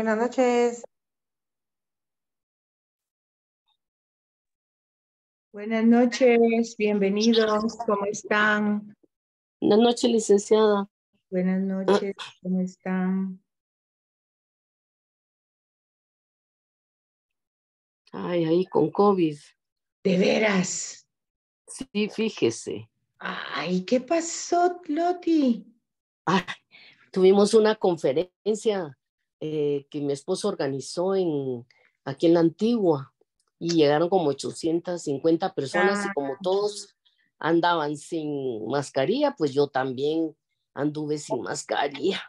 Buenas noches. Buenas noches, bienvenidos, ¿cómo están? Buenas noches, licenciada. Buenas noches, ¿cómo están? Ay, ahí con COVID. ¿De veras? Sí, fíjese. Ay, ¿qué pasó, Loti? Ay, tuvimos una conferencia que mi esposo organizó aquí en la Antigua y llegaron como 850 personas y como todos andaban sin mascarilla, pues yo también anduve sin mascarilla.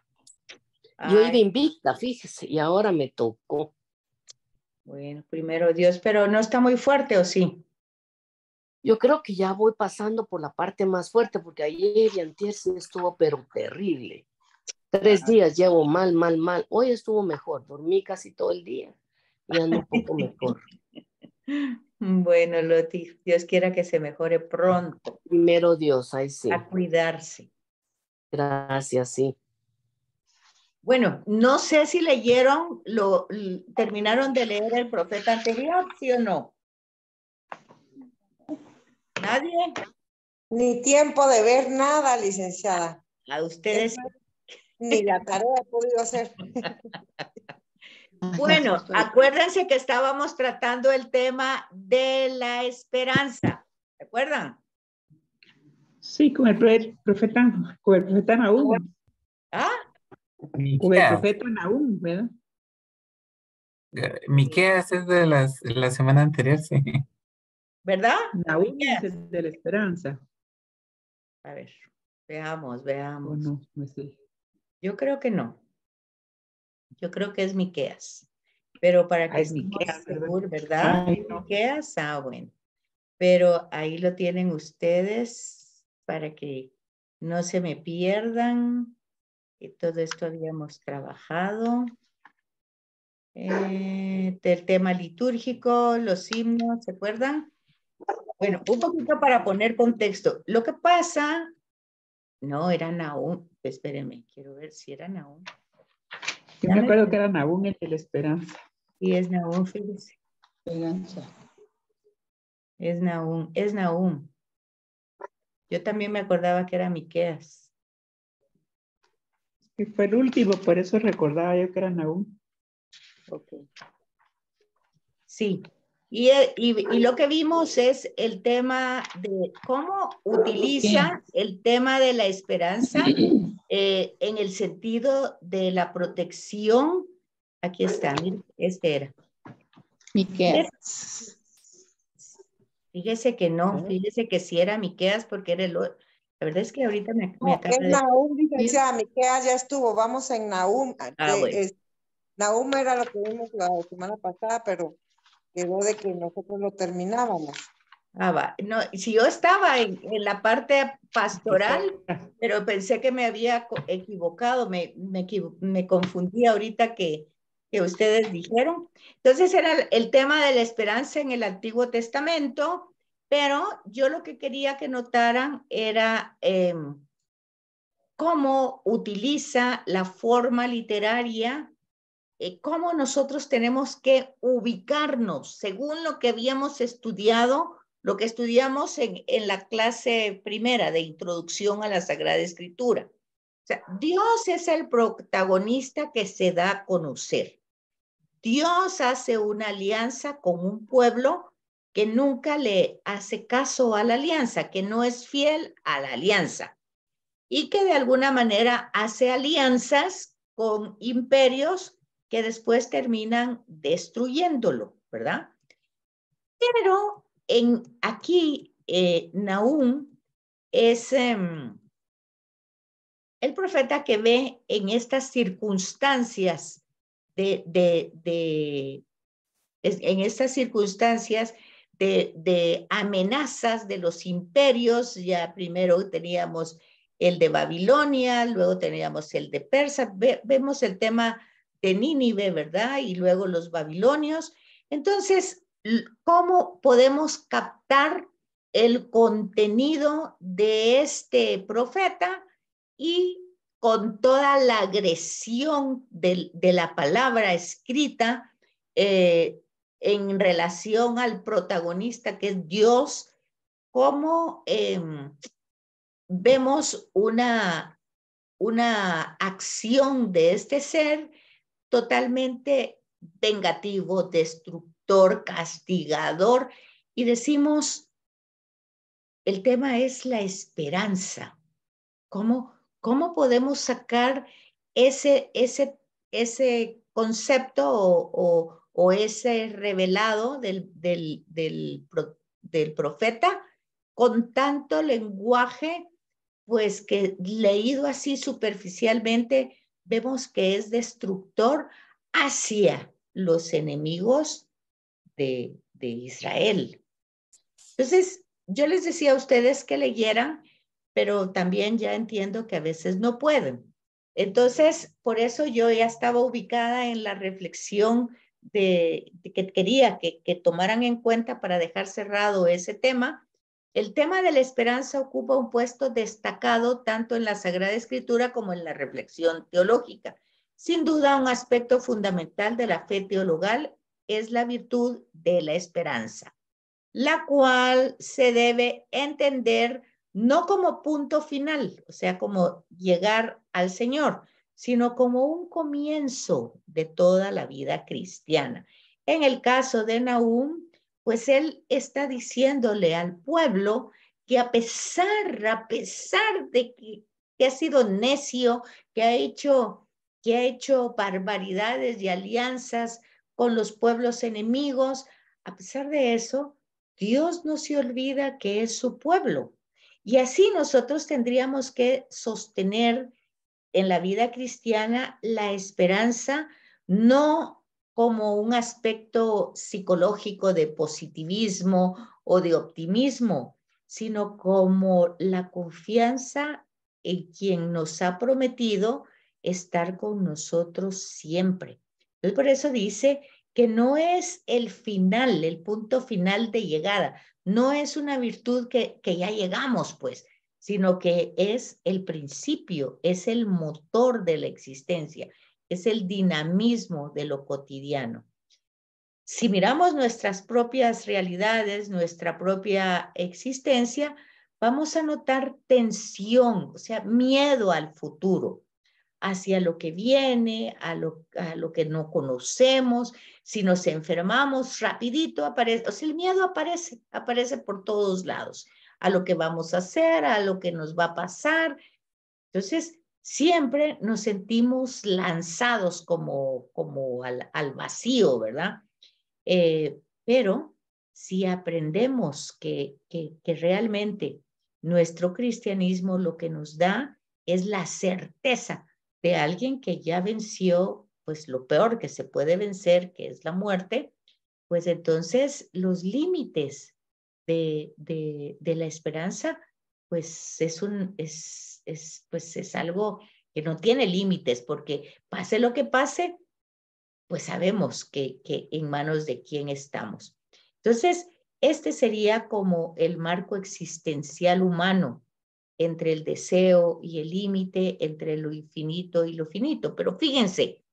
Yo iba Ay, invicta, fíjese, y ahora me tocó. bueno, primero Dios, pero no está muy fuerte, ¿o sí? Yo creo que ya voy pasando por la parte más fuerte, porque ayer y antier sí estuvo pero terrible. 3 días llevo mal. Hoy estuvo mejor, dormí casi todo el día y ando un poco mejor. Bueno, Loti, Dios quiera que se mejore pronto. Primero Dios, ahí sí. A cuidarse. Gracias, sí. Bueno, no sé si leyeron, terminaron de leer el profeta anterior, ¿sí o no? ¿Nadie? Ni tiempo de ver nada, licenciada. A ustedes. Ni la tarea he podido hacer. Bueno, acuérdense que estábamos tratando el tema de la esperanza. ¿Se acuerdan? Sí, con el profeta Nahum. ¿Ah? Con el profeta Nahum, ¿verdad? Miqueas es de la semana anterior, sí. ¿Verdad? Nahum es el de la esperanza. A ver, veamos. ¿O no? No sé. Yo creo que no. Yo creo que es Miqueas. Pero para que Es estemos Miqueas, ¿verdad? seguros, ¿verdad? Ay, no. Miqueas, bueno. Pero ahí lo tienen ustedes para que no se me pierdan. Y todo esto habíamos trabajado. Del tema litúrgico, los himnos, ¿se acuerdan? Bueno, un poquito para poner contexto. Lo que pasa, no, era Nahum, espérenme, quiero ver si era Nahum. Yo me acuerdo que era Nahum el de la esperanza. Sí, es Nahum, fíjese. Esperanza. Es Nahum. Yo también me acordaba que era Miqueas. Y fue el último, por eso recordaba yo que era Nahum. Ok. Sí, y lo que vimos es el tema de cómo utiliza el tema de la esperanza en el sentido de la protección. Aquí está, mire, este era. Miqueas. Fíjese que no, fíjese que sí era Miqueas porque era la verdad es que ahorita me acaba Es de... Nahum, licenciada. Miqueas ya estuvo. Vamos en Nahum. bueno. Nahum era lo que vimos la semana pasada, pero quedó de que nosotros lo terminábamos. Va. No, si yo estaba en la parte pastoral, pero pensé que me había equivocado, me confundí ahorita que ustedes dijeron. Entonces era el tema de la esperanza en el Antiguo Testamento, pero yo lo que quería que notaran era cómo utiliza la forma literaria, cómo nosotros tenemos que ubicarnos según lo que habíamos estudiado, lo que estudiamos en la clase primera de Introducción a la Sagrada Escritura. O sea, Dios es el protagonista que se da a conocer. Dios hace una alianza con un pueblo que nunca le hace caso a la alianza, que no es fiel a la alianza y que de alguna manera hace alianzas con imperios que después terminan destruyéndolo, ¿verdad? Pero aquí Nahum es el profeta que ve en estas circunstancias en estas circunstancias de amenazas de los imperios. Ya primero teníamos el de Babilonia, luego teníamos el de Persa, vemos el tema de Nínive, ¿verdad? Y luego los babilonios. Entonces, ¿cómo podemos captar el contenido de este profeta y con toda la agresión de la palabra escrita en relación al protagonista que es Dios, cómo vemos una acción de este ser totalmente vengativo, destructor, castigador, y decimos, el tema es la esperanza. ¿Cómo podemos sacar ese concepto o ese revelado del profeta con tanto lenguaje, pues que leído así superficialmente, vemos que es destructor hacia los enemigos de Israel? Entonces, yo les decía a ustedes que leyeran, pero también ya entiendo que a veces no pueden. Entonces, por eso yo ya estaba ubicada en la reflexión de que quería que tomaran en cuenta para dejar cerrado ese tema. El tema de la esperanza ocupa un puesto destacado tanto en la Sagrada Escritura como en la reflexión teológica. Sin duda, un aspecto fundamental de la fe teologal es la virtud de la esperanza, la cual se debe entender no como punto final, o sea, como llegar al Señor, sino como un comienzo de toda la vida cristiana. En el caso de Nahum, pues él está diciéndole al pueblo que a pesar de que ha sido necio, que ha hecho barbaridades y alianzas con los pueblos enemigos, a pesar de eso, Dios no se olvida que es su pueblo. Y así nosotros tendríamos que sostener en la vida cristiana la esperanza, no como un aspecto psicológico de positivismo o de optimismo, sino como la confianza en quien nos ha prometido estar con nosotros siempre. Entonces, por eso dice que no es el final, el punto final de llegada, no es una virtud que ya llegamos, pues, sino que es el principio, es el motor de la existencia, es el dinamismo de lo cotidiano. Si miramos nuestras propias realidades, nuestra propia existencia, vamos a notar tensión, o sea, miedo al futuro, hacia lo que viene, a lo que no conocemos. Si nos enfermamos, rapidito aparece, o sea, el miedo aparece por todos lados, a lo que vamos a hacer, a lo que nos va a pasar. Entonces, siempre nos sentimos lanzados como al vacío, ¿verdad? Pero si aprendemos que realmente nuestro cristianismo lo que nos da es la certeza de alguien que ya venció, pues lo peor que se puede vencer, que es la muerte, pues entonces los límites de la esperanza, pues es algo que no tiene límites, porque pase lo que pase, pues sabemos que en manos de quién estamos. Entonces, este sería como el marco existencial humano entre el deseo y el límite, entre lo infinito y lo finito. Pero fíjense,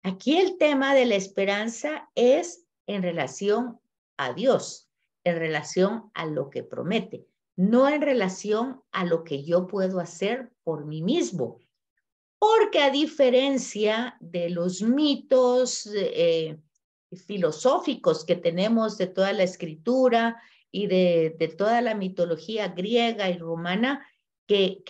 aquí el tema de la esperanza es en relación a Dios, en relación a lo que promete, no en relación a lo que yo puedo hacer por mí mismo. Porque a diferencia de los mitos filosóficos que tenemos de toda la escritura y de toda la mitología griega y romana, que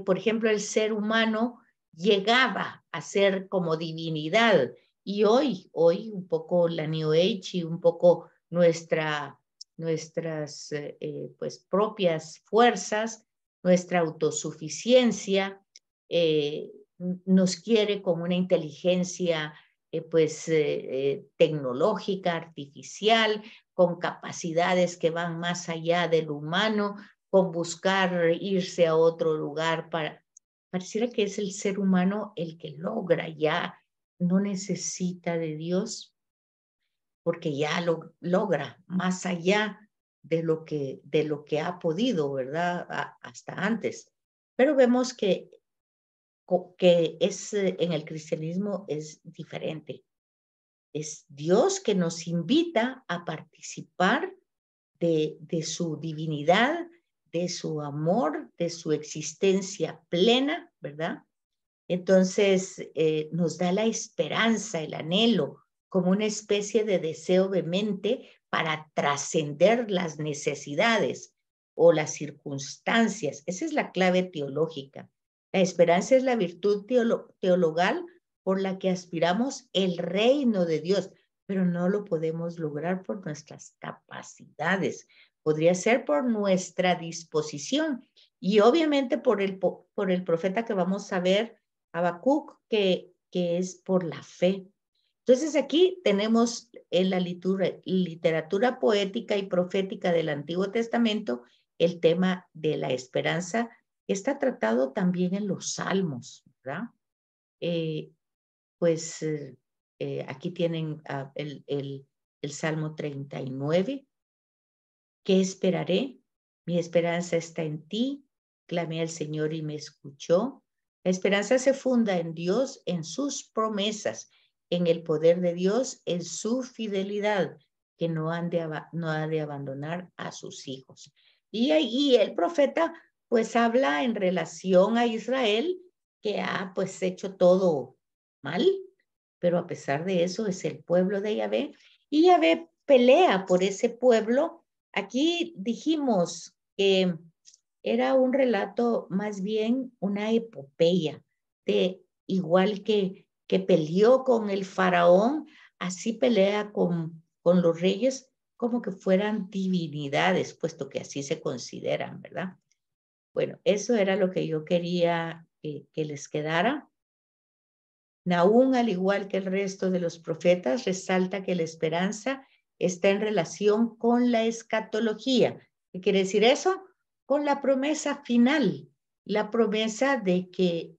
por ejemplo el ser humano llegaba a ser como divinidad, y hoy un poco la New Age y un poco nuestras pues propias fuerzas, nuestra autosuficiencia, nos quiere con una inteligencia tecnológica, artificial, con capacidades que van más allá del humano, con buscar irse a otro lugar pareciera que es el ser humano el que logra ya, no necesita de Dios, porque ya lo logra más allá de lo que ha podido, ¿verdad? Hasta antes. Pero vemos que que es en el cristianismo es diferente. Es Dios que nos invita a participar de su divinidad, de su amor, de su existencia plena, ¿verdad? Entonces nos da la esperanza, el anhelo, como una especie de deseo vehemente para trascender las necesidades o las circunstancias. Esa es la clave teológica. La esperanza es la virtud teologal por la que aspiramos el reino de Dios, pero no lo podemos lograr por nuestras capacidades. Podría ser por nuestra disposición y obviamente por el profeta que vamos a ver, Habacuc, que es por la fe. Entonces aquí tenemos en la literatura poética y profética del Antiguo Testamento el tema de la esperanza, que está tratado también en los Salmos, ¿verdad? Aquí tienen el Salmo 39. ¿Qué esperaré? Mi esperanza está en ti. Clamé al Señor y me escuchó. La esperanza se funda en Dios, en sus promesas, en el poder de Dios, en su fidelidad, que no ha de abandonar a sus hijos. Y ahí el profeta pues habla en relación a Israel, que ha pues hecho todo mal, pero a pesar de eso es el pueblo de Yahvé, y Yahvé pelea por ese pueblo. Aquí dijimos que era un relato, más bien una epopeya, igual que peleó con el faraón, así pelea con los reyes como que fueran divinidades, puesto que así se consideran, ¿verdad? Bueno, eso era lo que yo quería que les quedara. Nahum, al igual que el resto de los profetas, resalta que la esperanza está en relación con la escatología. ¿Qué quiere decir eso? Con la promesa final, la promesa de que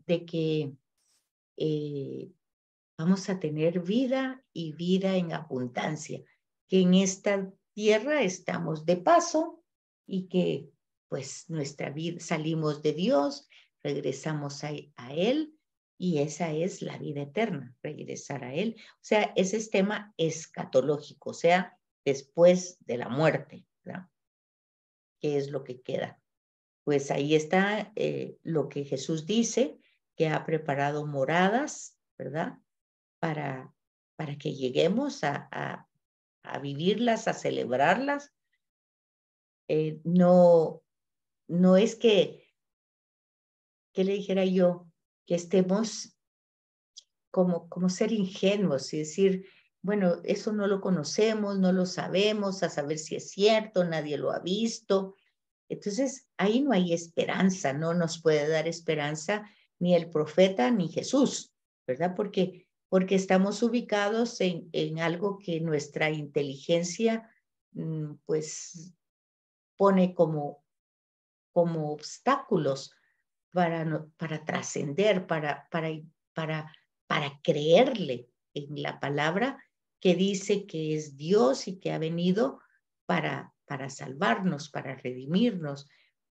vamos a tener vida y vida en abundancia, que en esta tierra estamos de paso y que pues nuestra vida salimos de Dios, regresamos a Él y esa es la vida eterna, regresar a Él. O sea, ese es tema escatológico, o sea, después de la muerte, ¿verdad? ¿Qué es lo que queda? Pues ahí está lo que Jesús dice, que ha preparado moradas, ¿verdad? Para que lleguemos a vivirlas, a celebrarlas. No es que le dijera yo, que estemos como ser ingenuos y decir, bueno, eso no lo conocemos, no lo sabemos, a saber si es cierto, nadie lo ha visto. Entonces, ahí no hay esperanza, no nos puede dar esperanza ni el profeta ni Jesús, ¿verdad? Porque estamos ubicados en algo que nuestra inteligencia pues pone como obstáculos para trascender, para creerle en la palabra que dice que es Dios y que ha venido para salvarnos, para redimirnos,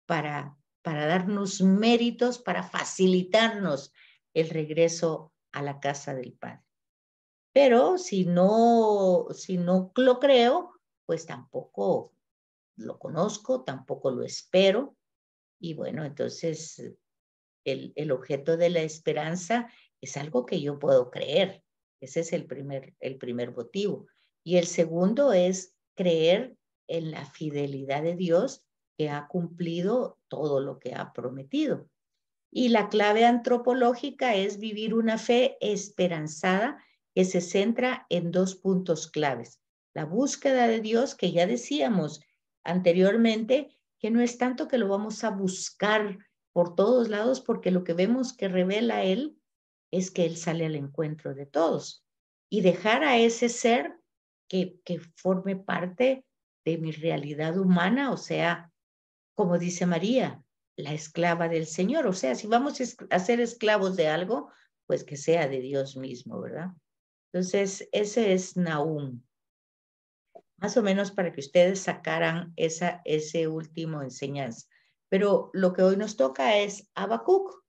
para darnos méritos, para facilitarnos el regreso a la casa del Padre. Pero si no lo creo, pues tampoco lo conozco, tampoco lo espero. Y bueno, entonces el objeto de la esperanza es algo que yo puedo creer. Ese es el primer motivo. Y el segundo es creer en la fidelidad de Dios, que ha cumplido todo lo que ha prometido. Y la clave antropológica es vivir una fe esperanzada que se centra en dos puntos claves. La búsqueda de Dios, que ya decíamos anteriormente, que no es tanto que lo vamos a buscar por todos lados, porque lo que vemos que revela Él es que Él sale al encuentro de todos. Y dejar a ese ser que forme parte de mi realidad humana, o sea, como dice María, la esclava del Señor. O sea, si vamos a ser esclavos de algo, pues que sea de Dios mismo, ¿verdad? Entonces, ese es Nahum. Más o menos para que ustedes sacaran ese último enseñanza. Pero lo que hoy nos toca es Habacuc.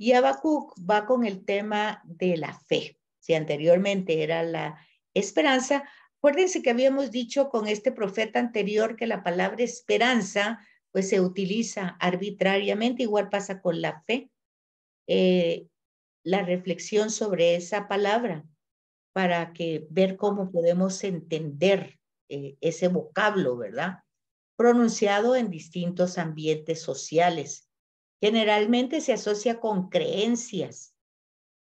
Y Habacuc va con el tema de la fe. Si anteriormente era la esperanza, acuérdense que habíamos dicho con este profeta anterior que la palabra esperanza pues se utiliza arbitrariamente, igual pasa con la fe. La reflexión sobre esa palabra para que ver cómo podemos entender ese vocablo, ¿verdad? Pronunciado en distintos ambientes sociales. Generalmente se asocia con creencias,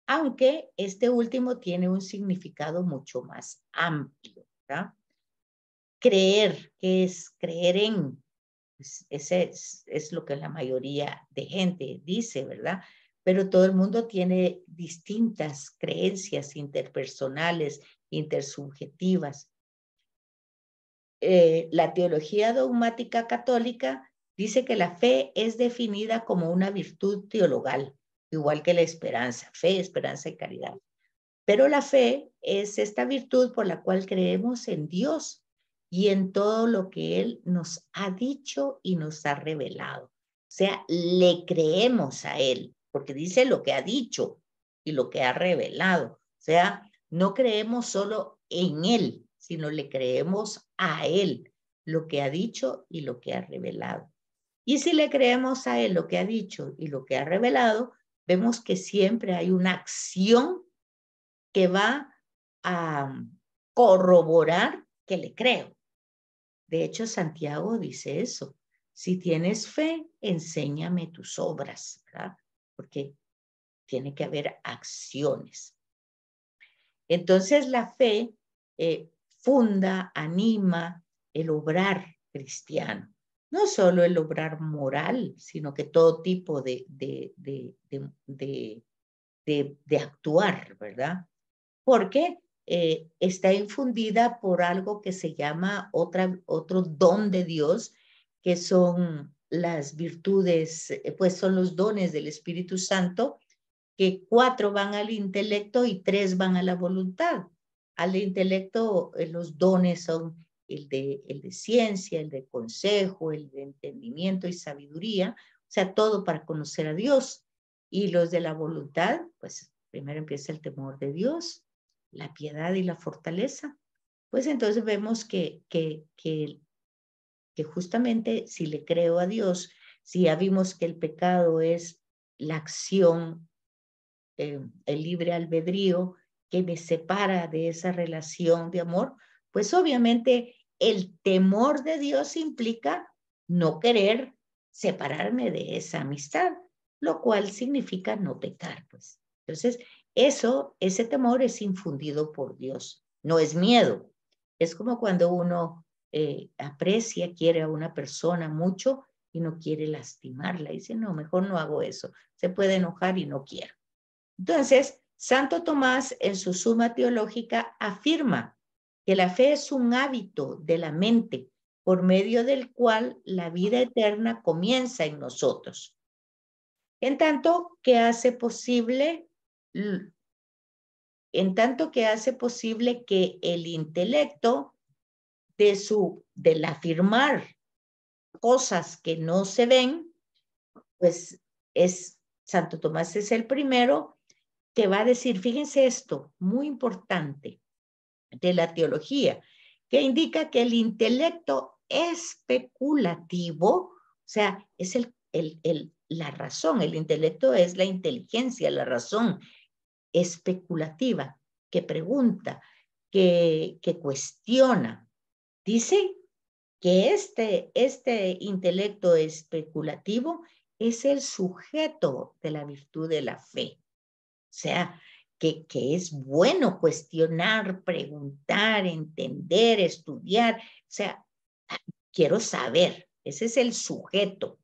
aunque este último tiene un significado mucho más amplio, ¿verdad? Creer, ¿qué es creer en? Pues ese es lo que la mayoría de gente dice, ¿verdad? Pero todo el mundo tiene distintas creencias interpersonales, intersubjetivas. La teología dogmática católica dice que la fe es definida como una virtud teologal, igual que la esperanza, fe, esperanza y caridad. Pero la fe es esta virtud por la cual creemos en Dios y en todo lo que Él nos ha dicho y nos ha revelado. O sea, le creemos a Él, porque dice lo que ha dicho y lo que ha revelado. O sea, no creemos solo en Él, sino le creemos a Él, lo que ha dicho y lo que ha revelado. Y si le creemos a Él lo que ha dicho y lo que ha revelado, vemos que siempre hay una acción que va a corroborar que le creo. De hecho, Santiago dice eso. Si tienes fe, enséñame tus obras, ¿verdad? Porque tiene que haber acciones. Entonces, la fe funda, anima el obrar cristiano. No solo el obrar moral, sino que todo tipo de actuar, ¿verdad? Porque está infundida por algo que se llama otro don de Dios, que son las virtudes, pues son los dones del Espíritu Santo, que 4 van al intelecto y 3 van a la voluntad. Al intelecto, los dones son el de ciencia, el de consejo, el de entendimiento y sabiduría, o sea, todo para conocer a Dios. Y los de la voluntad, pues primero empieza el temor de Dios, la piedad y la fortaleza. Pues entonces vemos que justamente si le creo a Dios, si ya vimos que el pecado es la acción, el libre albedrío que me separa de esa relación de amor, pues obviamente el temor de Dios implica no querer separarme de esa amistad, lo cual significa no pecar, pues. Entonces, ese temor es infundido por Dios, no es miedo. Es como cuando uno aprecia, quiere a una persona mucho y no quiere lastimarla. Dice, no, mejor no hago eso. Se puede enojar y no quiero. Entonces, Santo Tomás en su Suma Teológica afirma que la fe es un hábito de la mente por medio del cual la vida eterna comienza en nosotros. En tanto que hace posible que el intelecto del afirmar cosas que no se ven, pues Santo Tomás es el primero que va a decir, fíjense esto, muy importante de la teología, que indica que el intelecto especulativo, o sea, es la razón, el intelecto es la inteligencia, la razón especulativa, que pregunta, que cuestiona. Dice que este intelecto especulativo es el sujeto de la virtud de la fe. O sea, que es bueno cuestionar, preguntar, entender, estudiar. O sea, quiero saber. Ese es el sujeto.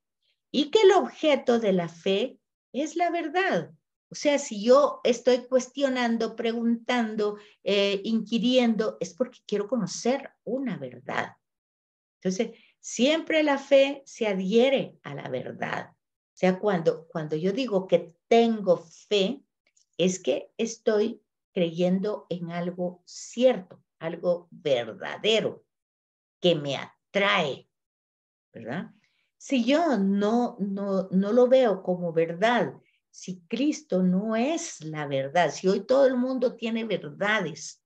Y que el objeto de la fe es la verdad. O sea, si yo estoy cuestionando, preguntando, inquiriendo, es porque quiero conocer una verdad. Entonces, siempre la fe se adhiere a la verdad. O sea, cuando yo digo que tengo fe, es que estoy creyendo en algo cierto, algo verdadero, que me atrae, ¿verdad? Si yo no lo veo como verdad, si Cristo no es la verdad, si hoy todo el mundo tiene verdades,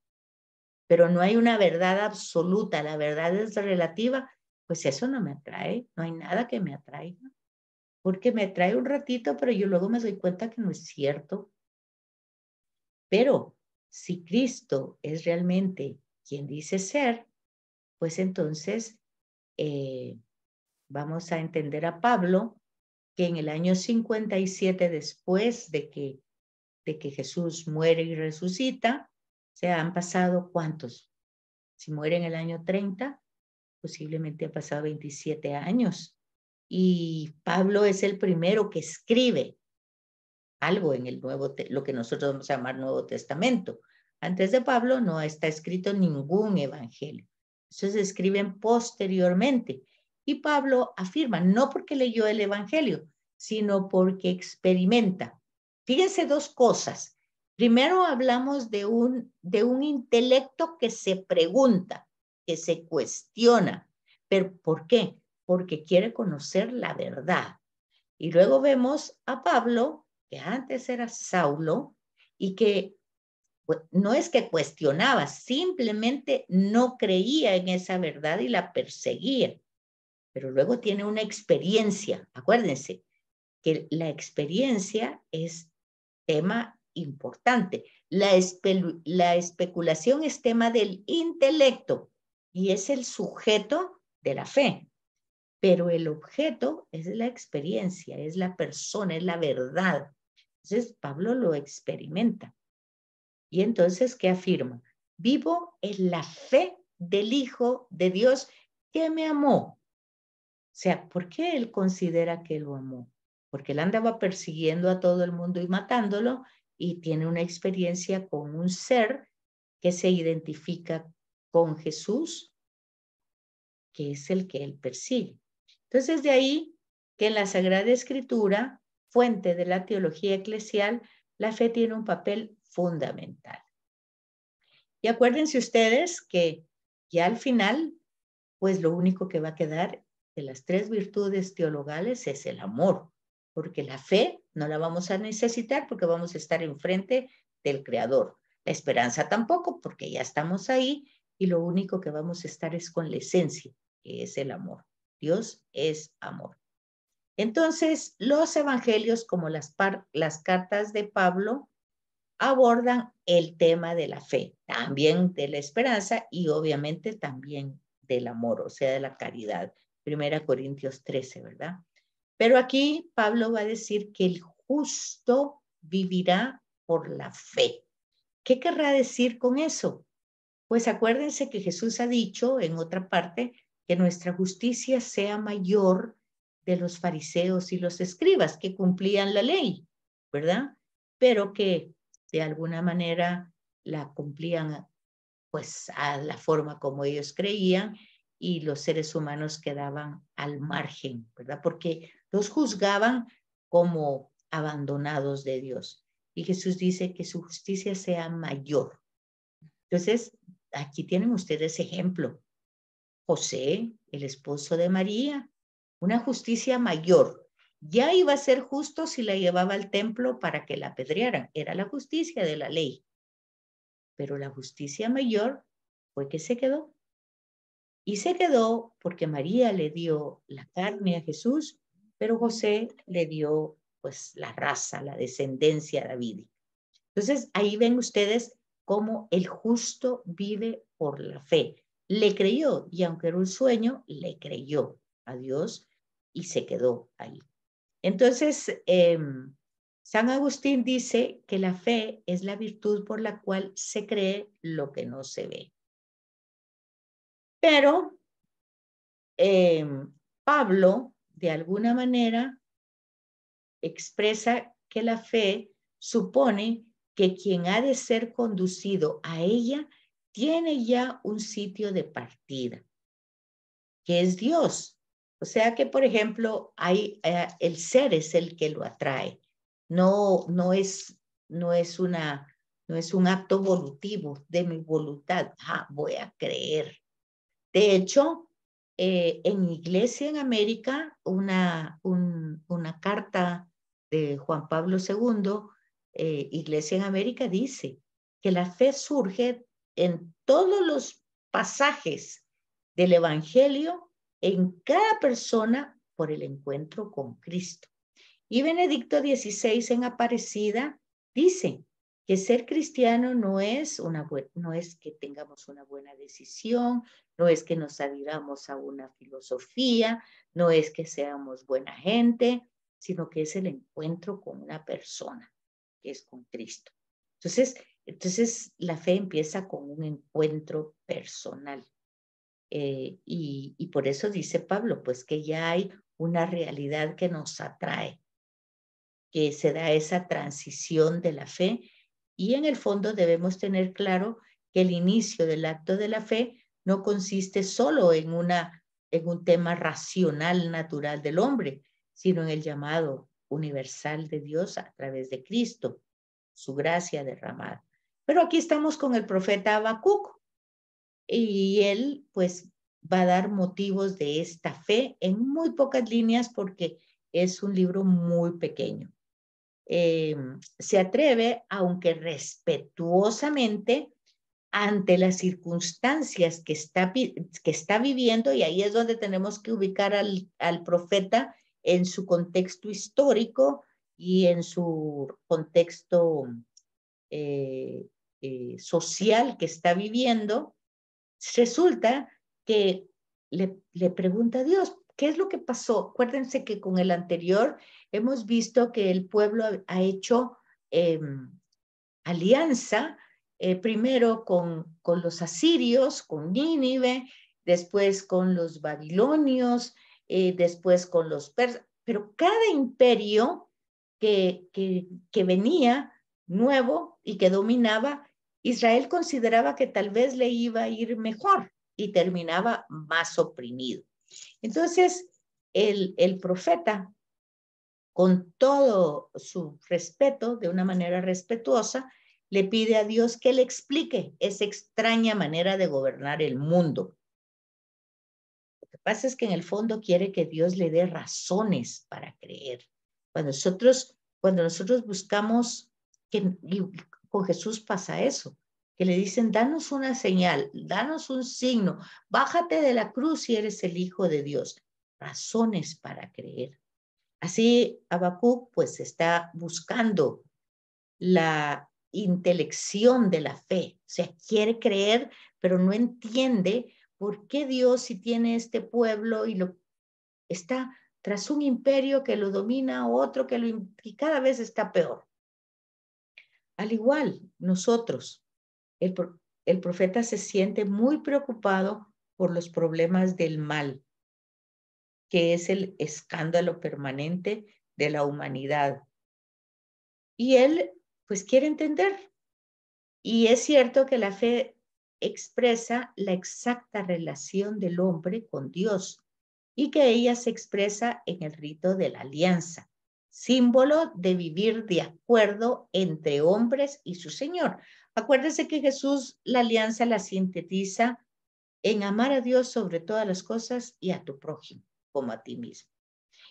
pero no hay una verdad absoluta, la verdad es relativa, pues eso no me atrae, no hay nada que me atraiga, porque me atrae un ratito, pero yo luego me doy cuenta que no es cierto. Pero si Cristo es realmente quien dice ser, pues entonces vamos a entender a Pablo que en el año 57 después de que Jesús muere y resucita, se han pasado ¿cuántos? Si muere en el año 30, posiblemente ha pasado 27 años. Y Pablo es el primero que escribe algo en el lo que nosotros vamos a llamar Nuevo Testamento. Antes de Pablo no está escrito ningún evangelio. Eso se escriben posteriormente. Y Pablo afirma, no porque leyó el evangelio, sino porque experimenta. Fíjense dos cosas. Primero hablamos de un intelecto que se pregunta, que se cuestiona. ¿Pero por qué? Porque quiere conocer la verdad. Y luego vemos a Pablo, que antes era Saulo, y que no es que cuestionaba, simplemente no creía en esa verdad y la perseguía. Pero luego tiene una experiencia. Acuérdense que la experiencia es tema importante. La especulación es tema del intelecto y es el sujeto de la fe. Pero el objeto es la experiencia, es la persona, es la verdad. Entonces, Pablo lo experimenta. Y entonces, ¿qué afirma? Vivo en la fe del Hijo de Dios que me amó. O sea, ¿por qué él considera que lo amó? Porque él andaba persiguiendo a todo el mundo y matándolo y tiene una experiencia con un ser que se identifica con Jesús, que es el que él persigue. Entonces, de ahí que en la Sagrada Escritura, fuente de la teología eclesial, la fe tiene un papel fundamental. Y acuérdense ustedes que ya al final, pues lo único que va a quedar de las tres virtudes teologales es el amor, porque la fe no la vamos a necesitar porque vamos a estar enfrente del Creador. La esperanza tampoco, porque ya estamos ahí y lo único que vamos a estar es con la esencia, que es el amor. Dios es amor. Entonces, los evangelios, como las cartas de Pablo, abordan el tema de la fe, también de la esperanza y obviamente también del amor, o sea, de la caridad. 1 Corintios 13, ¿verdad? Pero aquí Pablo va a decir que el justo vivirá por la fe. ¿Qué querrá decir con eso? Pues acuérdense que Jesús ha dicho en otra parte que nuestra justicia sea mayor de los fariseos y los escribas que cumplían la ley, ¿verdad? Pero que de alguna manera la cumplían pues a la forma como ellos creían y los seres humanos quedaban al margen, ¿verdad? Porque los juzgaban como abandonados de Dios. Y Jesús dice que su justicia sea mayor. Entonces, aquí tienen ustedes ejemplo. José, el esposo de María, una justicia mayor. Ya iba a ser justo si la llevaba al templo para que la apedrearan. Era la justicia de la ley. Pero la justicia mayor fue que se quedó. Y se quedó porque María le dio la carne a Jesús, pero José le dio pues la raza, la descendencia davídica. Entonces ahí ven ustedes cómo el justo vive por la fe. Le creyó y aunque era un sueño, le creyó a Dios y se quedó ahí. Entonces, San Agustín dice que la fe es la virtud por la cual se cree lo que no se ve. Pero Pablo, de alguna manera, expresa que la fe supone que quien ha de ser conducido a ella tiene ya un sitio de partida, que es Dios. O sea que, por ejemplo, el ser es el que lo atrae. No es un acto volutivo de mi voluntad. Voy a creer. De hecho, en Iglesia en América, una carta de Juan Pablo II, Iglesia en América, dice que la fe surge en todos los pasajes del Evangelio, en cada persona por el encuentro con Cristo. Y Benedicto XVI en Aparecida dice que ser cristiano no es que tengamos una buena decisión, no es que nos adhiramos a una filosofía, no es que seamos buena gente, sino que es el encuentro con una persona, que es con Cristo. Entonces la fe empieza con un encuentro personal. Y por eso dice Pablo, pues que ya hay una realidad que nos atrae, que se da esa transición de la fe, y en el fondo debemos tener claro que el inicio del acto de la fe no consiste solo en un tema racional natural del hombre, sino en el llamado universal de Dios a través de Cristo, su gracia derramada. Pero aquí estamos con el profeta Habacuc, y él pues va a dar motivos de esta fe en muy pocas líneas porque es un libro muy pequeño. Se atreve, aunque respetuosamente, ante las circunstancias que está viviendo, y ahí es donde tenemos que ubicar al profeta en su contexto histórico y en su contexto social que está viviendo. Resulta que le pregunta a Dios, ¿qué es lo que pasó? Acuérdense que con el anterior hemos visto que el pueblo ha hecho alianza, primero con los asirios, con Nínive, después con los babilonios, después con los persas, pero cada imperio que venía nuevo y que dominaba, Israel consideraba que tal vez le iba a ir mejor y terminaba más oprimido. Entonces, el profeta, con todo su respeto, de una manera respetuosa, le pide a Dios que le explique esa extraña manera de gobernar el mundo. Lo que pasa es que en el fondo quiere que Dios le dé razones para creer. Cuando nosotros buscamos, con Jesús pasa eso, que le dicen, danos una señal, danos un signo, bájate de la cruz si eres el Hijo de Dios. Razones para creer. Así Habacuc pues está buscando la intelección de la fe, o sea, quiere creer, pero no entiende por qué Dios, si tiene este pueblo y está tras un imperio que lo domina, otro y cada vez está peor. Al igual, nosotros, el profeta se siente muy preocupado por los problemas del mal, que es el escándalo permanente de la humanidad. Y él, pues, quiere entender. Y es cierto que la fe expresa la exacta relación del hombre con Dios y que ella se expresa en el rito de la alianza, símbolo de vivir de acuerdo entre hombres y su Señor. Acuérdense que Jesús la alianza la sintetiza en amar a Dios sobre todas las cosas y a tu prójimo como a ti mismo.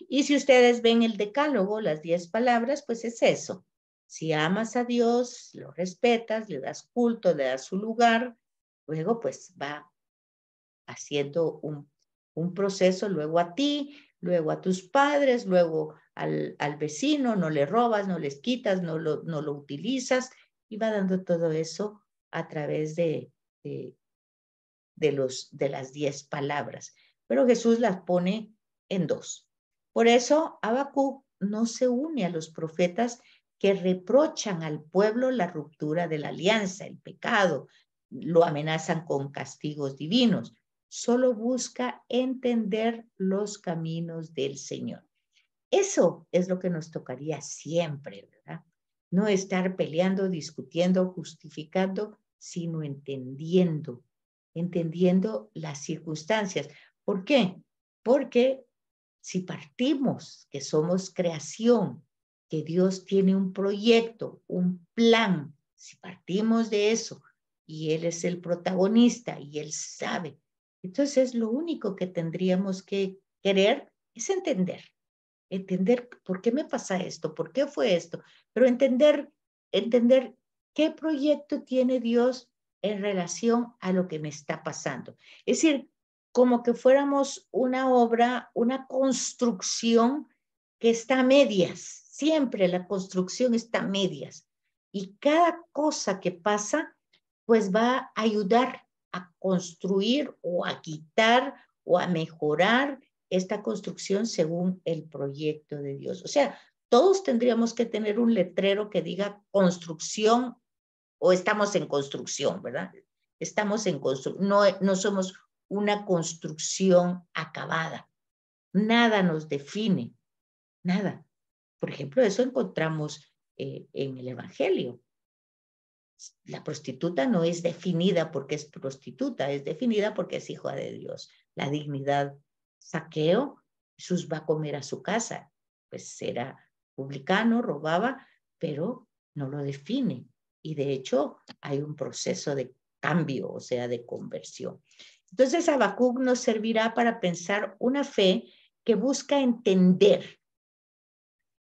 Y si ustedes ven el decálogo, las 10 palabras, pues es eso. Si amas a Dios, lo respetas, le das culto, le das su lugar, luego pues va haciendo un proceso, luego a ti, luego a tus padres, luego al vecino, no le robas, no les quitas, no lo utilizas, y va dando todo eso a través de las 10 palabras. Pero Jesús las pone en 2. Por eso Habacuc no se une a los profetas que reprochan al pueblo la ruptura de la alianza, el pecado, lo amenazan con castigos divinos. Solo busca entender los caminos del Señor. Eso es lo que nos tocaría siempre, ¿verdad? No estar peleando, discutiendo, justificando, sino entendiendo las circunstancias. ¿Por qué? Porque si partimos que somos creación, que Dios tiene un proyecto, un plan, si partimos de eso y Él es el protagonista y Él sabe, entonces lo único que tendríamos que querer es entender. entender por qué me pasa esto, por qué fue esto, pero entender qué proyecto tiene Dios en relación a lo que me está pasando. Es decir, como que fuéramos una obra, una construcción que está a medias. Siempre la construcción está a medias. Y cada cosa que pasa, pues va a ayudar a construir o a quitar o a mejorar esta construcción según el proyecto de Dios. O sea, todos tendríamos que tener un letrero que diga construcción o estamos en construcción, ¿verdad? Estamos en construcción, no somos una construcción acabada. Nada nos define, nada. Por ejemplo, eso encontramos en el Evangelio. La prostituta no es definida porque es prostituta, es definida porque es hija de Dios. La dignidad. Zaqueo, Jesús va a comer a su casa. Pues era publicano, robaba, pero no lo define. Y de hecho hay un proceso de cambio, o sea, de conversión. Entonces Habacuc nos servirá para pensar una fe que busca entender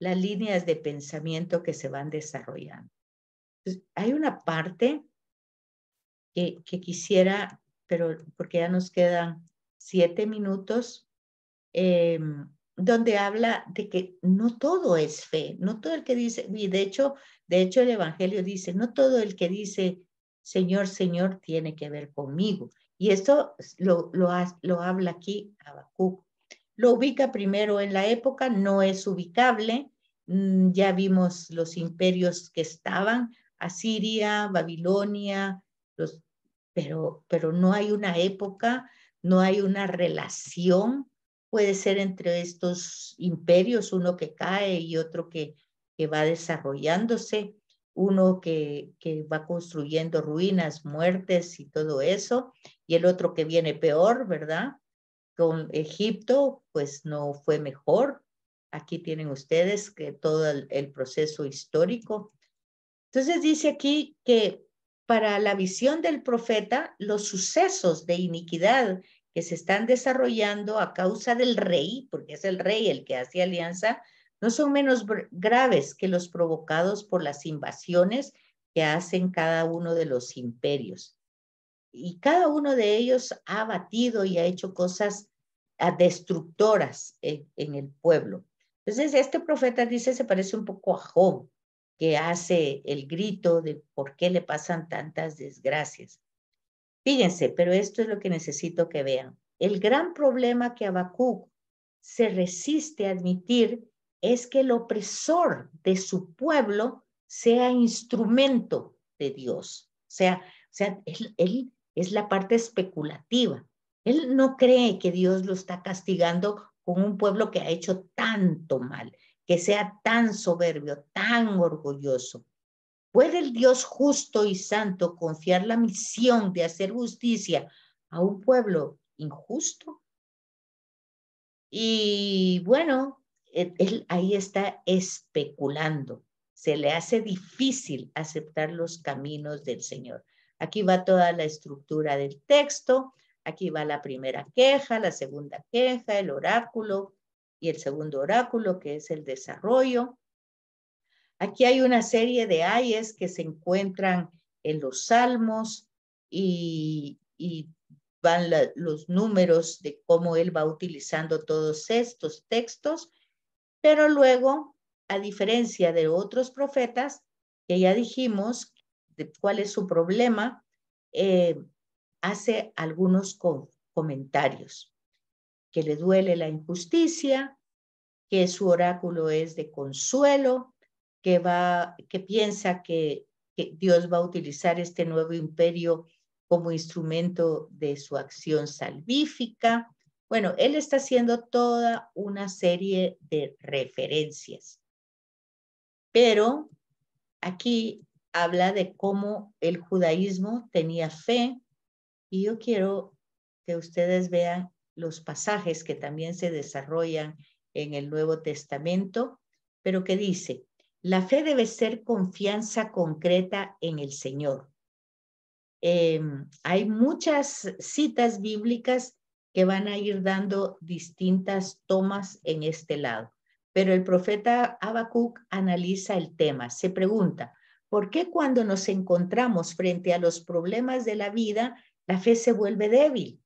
las líneas de pensamiento que se van desarrollando. Entonces, hay una parte que quisiera, pero porque ya nos quedan 7 minutos, donde habla de que no todo es fe, no todo el que dice, y de hecho el Evangelio dice, no todo el que dice, Señor, Señor, tiene que ver conmigo. Y esto lo habla aquí Habacuc. Lo ubica primero en la época, no es ubicable. Ya vimos los imperios que estaban, Asiria, Babilonia, pero no hay una época, no hay una relación. Puede ser entre estos imperios, uno que cae y otro que va desarrollándose, uno que va construyendo ruinas, muertes y todo eso, y el otro que viene peor, ¿verdad? Con Egipto, pues no fue mejor. Aquí tienen ustedes que todo el proceso histórico. Entonces dice aquí que para la visión del profeta, los sucesos de iniquidad que se están desarrollando a causa del rey, porque es el rey el que hace alianza, no son menos graves que los provocados por las invasiones que hacen cada uno de los imperios. Y cada uno de ellos ha batido y ha hecho cosas destructoras en el pueblo. Entonces, este profeta dice, se parece un poco a Job, que hace el grito de por qué le pasan tantas desgracias. Fíjense, pero esto es lo que necesito que vean. El gran problema que Habacuc se resiste a admitir es que el opresor de su pueblo sea instrumento de Dios. O sea él es la parte especulativa. Él no cree que Dios lo está castigando con un pueblo que ha hecho tanto mal, que sea tan soberbio, tan orgulloso. ¿Puede el Dios justo y santo confiar la misión de hacer justicia a un pueblo injusto? Y bueno, él ahí está especulando. Se le hace difícil aceptar los caminos del Señor. Aquí va toda la estructura del texto. Aquí va la primera queja, la segunda queja, el oráculo y el segundo oráculo, que es el desarrollo. Aquí hay una serie de ayes que se encuentran en los salmos y van los números de cómo él va utilizando todos estos textos, pero luego, a diferencia de otros profetas, que ya dijimos de cuál es su problema, hace algunos comentarios, que le duele la injusticia, que su oráculo es de consuelo, que piensa que Dios va a utilizar este nuevo imperio como instrumento de su acción salvífica. Bueno, él está haciendo toda una serie de referencias. Pero aquí habla de cómo el judaísmo tenía fe, y yo quiero que ustedes vean los pasajes que también se desarrollan en el Nuevo Testamento, pero que dice, la fe debe ser confianza concreta en el Señor. Hay muchas citas bíblicas que van a ir dando distintas tomas en este lado. Pero el profeta Habacuc analiza el tema. Se pregunta, ¿por qué cuando nos encontramos frente a los problemas de la vida, la fe se vuelve débil?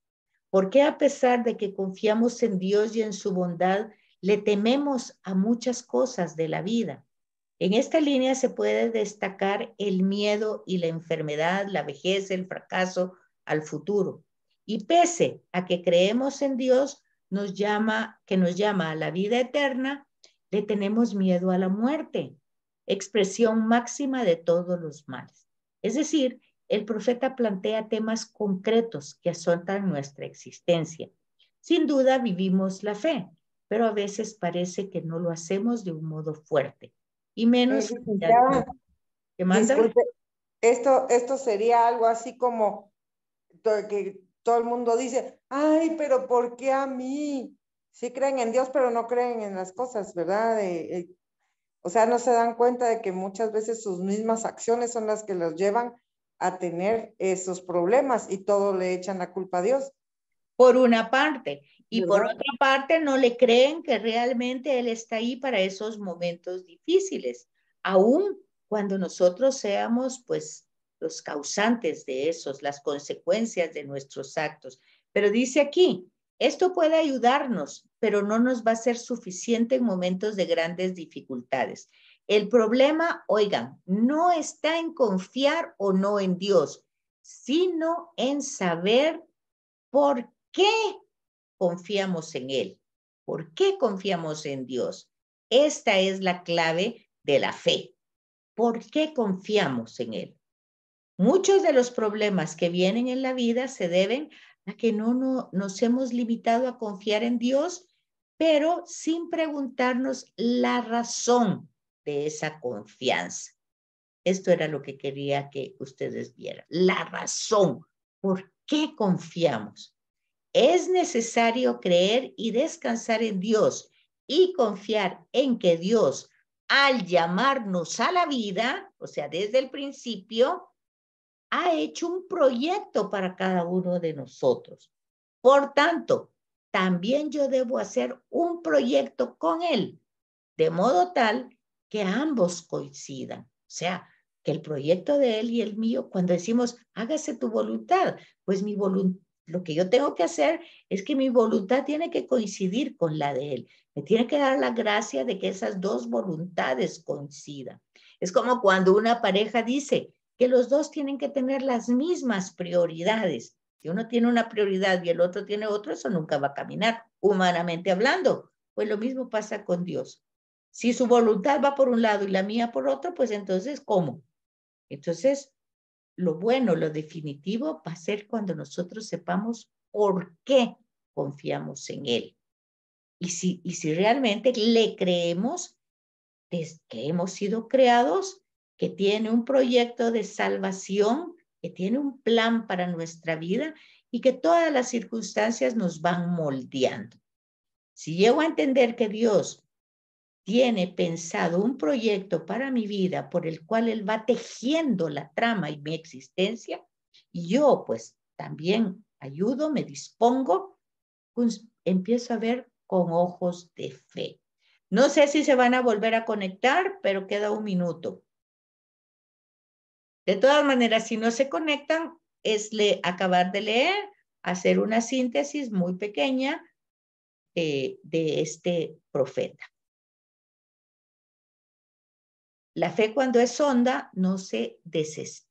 ¿Por qué a pesar de que confiamos en Dios y en su bondad, le tememos a muchas cosas de la vida? En esta línea se puede destacar el miedo y la enfermedad, la vejez, el fracaso al futuro. Y pese a que creemos en Dios, que nos llama a la vida eterna, le tenemos miedo a la muerte, expresión máxima de todos los males. Es decir, el profeta plantea temas concretos que azotan nuestra existencia. Sin duda vivimos la fe, pero a veces parece que no lo hacemos de un modo fuerte. Y menos... Licenciada, ¿Qué manda? disculpe, esto sería algo así como que todo el mundo dice, ay, pero ¿por qué a mí? Sí creen en Dios, pero no creen en las cosas, ¿verdad? O sea, no se dan cuenta de que muchas veces sus mismas acciones son las que los llevan a tener esos problemas y todo le echan la culpa a Dios. Por una parte. Y ¿verdad? por otra parte, no le creen que realmente Él está ahí para esos momentos difíciles, aun cuando nosotros seamos, pues, los causantes de esos, las consecuencias de nuestros actos. Pero dice aquí, esto puede ayudarnos, pero no nos va a ser suficiente en momentos de grandes dificultades. El problema, oigan, no está en confiar o no en Dios, sino en saber por qué confiamos en Él. ¿Por qué confiamos en Dios? Esta es la clave de la fe. ¿Por qué confiamos en Él? Muchos de los problemas que vienen en la vida se deben a que no nos hemos limitado a confiar en Dios, pero sin preguntarnos la razón de esa confianza. Esto era lo que quería que ustedes vieran. La razón. ¿Por qué confiamos? Es necesario creer y descansar en Dios y confiar en que Dios, al llamarnos a la vida, o sea, desde el principio, ha hecho un proyecto para cada uno de nosotros. Por tanto, también yo debo hacer un proyecto con Él, de modo tal que ambos coincidan. O sea, que el proyecto de Él y el mío, cuando decimos, hágase tu voluntad, pues mi voluntad, lo que yo tengo que hacer es que mi voluntad tiene que coincidir con la de Él. Me tiene que dar la gracia de que esas dos voluntades coincidan. Es como cuando una pareja dice que los dos tienen que tener las mismas prioridades. Si uno tiene una prioridad y el otro tiene otro, eso nunca va a caminar, humanamente hablando. Pues lo mismo pasa con Dios. Si su voluntad va por un lado y la mía por otro, pues entonces, ¿cómo? Entonces, lo bueno, lo definitivo va a ser cuando nosotros sepamos por qué confiamos en Él. Y si realmente le creemos que hemos sido creados, que tiene un proyecto de salvación, que tiene un plan para nuestra vida y que todas las circunstancias nos van moldeando. Si llego a entender que Dios tiene pensado un proyecto para mi vida por el cual Él va tejiendo la trama y mi existencia, y yo pues también ayudo, me dispongo, pues empiezo a ver con ojos de fe. No sé si se van a volver a conectar, pero queda un minuto. De todas maneras, si no se conectan, es acabar de leer, hacer una síntesis muy pequeña de este profeta. La fe cuando es honda no se desespera.